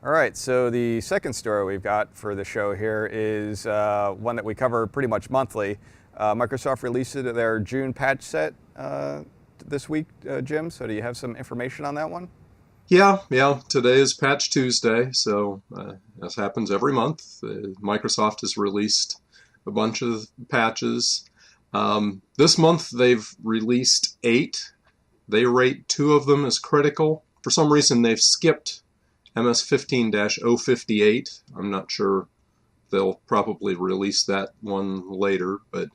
All right, so the second story we've got for the show here is one that we cover pretty much monthly. Microsoft released their June patch set this week, Jim, so do you have some information on that one? Yeah. Today is Patch Tuesday, so as happens every month, Microsoft has released a bunch of patches. This month they've released 8. They rate 2 of them as critical. For some reason they've skipped MS-15-058. I'm not sure. They'll probably release that one later, but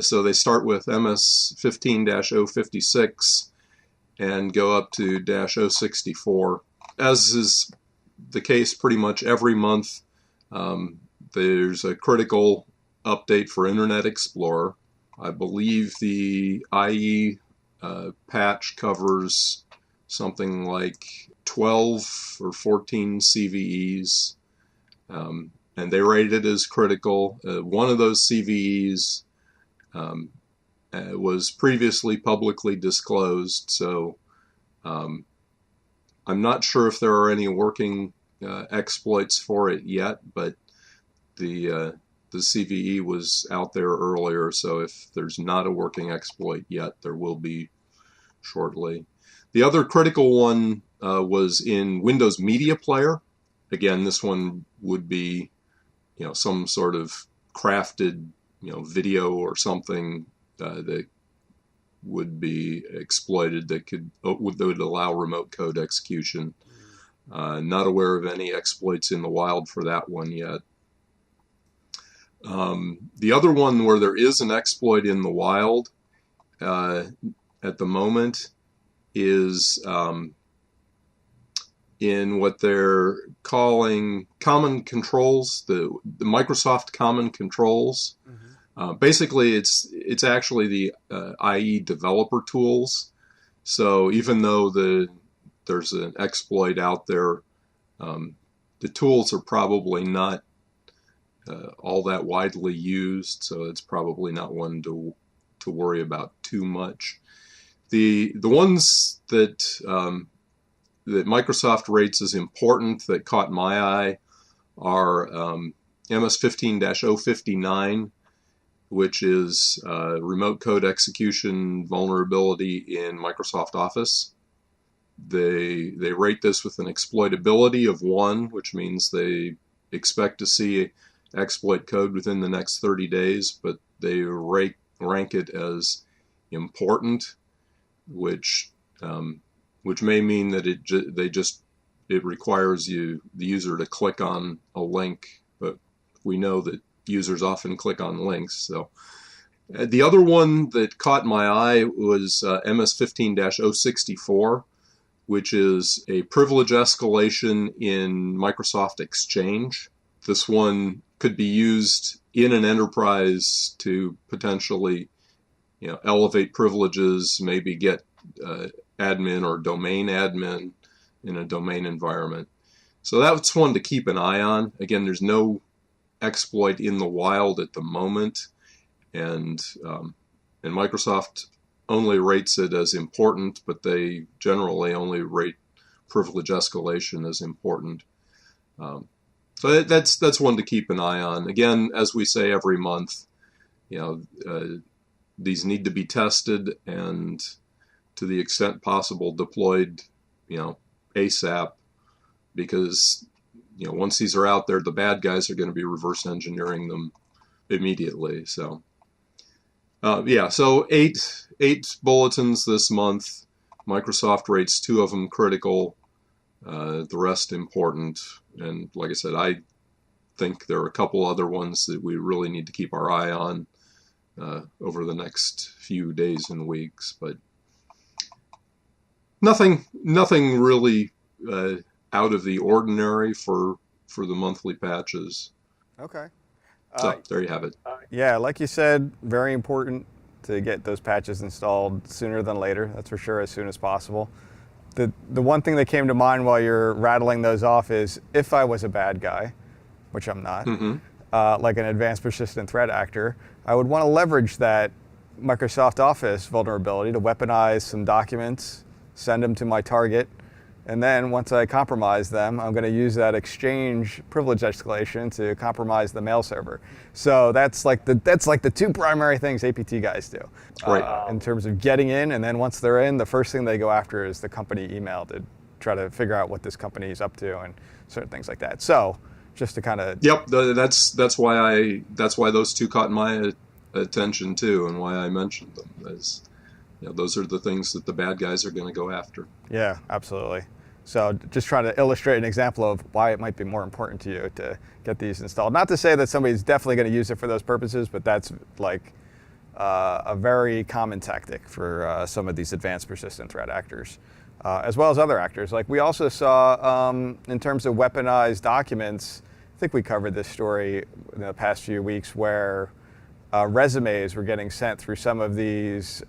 so they start with MS-15-056 and go up to -064. As is the case pretty much every month, there's a critical update for Internet Explorer. I believe the IE patch covers something like 12 or 14 CVEs, and they rate it as critical. One of those CVEs was previously publicly disclosed, so I'm not sure if there are any working exploits for it yet, but the CVE was out there earlier, so if there's not a working exploit yet, there will be shortly. The other critical one was in Windows Media Player. Again, this one would be, some sort of crafted, video or something that would be exploited that would allow remote code execution. Not aware of any exploits in the wild for that one yet. The other one where there is an exploit in the wild at the moment is in what they're calling common controls, the Microsoft common controls. Basically, it's actually the IE developer tools. So even though there's an exploit out there, the tools are probably not all that widely used, so it's probably not one to worry about too much. The ones that that Microsoft rates as important that caught my eye are MS-15-059, which is remote code execution vulnerability in Microsoft Office. They rate this with an exploitability of 1, which means they expect to see exploit code within the next 30 days, but they rank it as important, which may mean that it requires the user to click on a link, but we know that users often click on links. So the other one that caught my eye was MS-15-064, which is a privilege escalation in Microsoft Exchange. This one could be used in an enterprise to potentially, elevate privileges, maybe get admin or domain admin in a domain environment. So that's one to keep an eye on. Again, there's no exploit in the wild at the moment, and Microsoft only rates it as important, but they generally only rate privilege escalation as important. So that's one to keep an eye on. Again, as we say every month, these need to be tested and, to the extent possible, deployed, ASAP, because once these are out there, the bad guys are going to be reverse engineering them immediately. So so eight bulletins this month. Microsoft rates 2 of them critical, the rest important. And like I said, I think there are a couple other ones that we really need to keep our eye on over the next few days and weeks. But nothing really out of the ordinary for the monthly patches. Okay. So there you have it. Yeah, like you said, very important to get those patches installed sooner than later. That's for sure, as soon as possible. The one thing that came to mind while you're rattling those off is, if I was a bad guy, which I'm not, like an advanced persistent threat actor, I would want to leverage that Microsoft Office vulnerability to weaponize some documents, send them to my target, And then once I compromise them, I'm going to use that exchange privilege escalation to compromise the mail server. So that's like the two primary things APT guys do, Right. in terms of getting in. And then once they're in, the first thing they go after is the company email to try to figure out what this company is up to and certain things like that. So just to kind of Yep. That's why those two caught my attention too, and why I mentioned them. As those are the things that the bad guys are going to go after. Yeah, absolutely. So just trying to illustrate an example of why it might be more important to you to get these installed. Not to say that somebody's definitely going to use it for those purposes, but that's like a very common tactic for some of these advanced persistent threat actors, as well as other actors. Like we also saw in terms of weaponized documents, I think we covered this story in the past few weeks where resumes were getting sent through some of these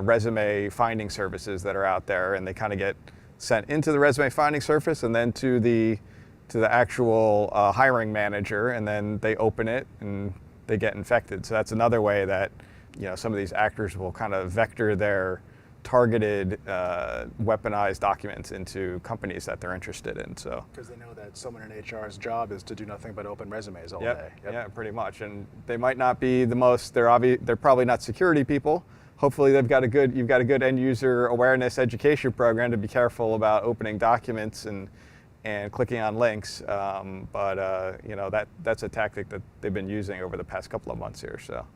resume finding services that are out there, and they kind of get sent into the resume finding service and then to the actual hiring manager, and then they open it and they get infected. So that's another way that some of these actors will kind of vector their targeted weaponized documents into companies that they're interested in. So because they know that someone in HR's job is to do nothing but open resumes all yep, day. Yeah, pretty much. And they might not be the most. They're probably not security people. Hopefully you've got a good end user awareness education program to be careful about opening documents and clicking on links. But that's a tactic that they've been using over the past couple of months here. So.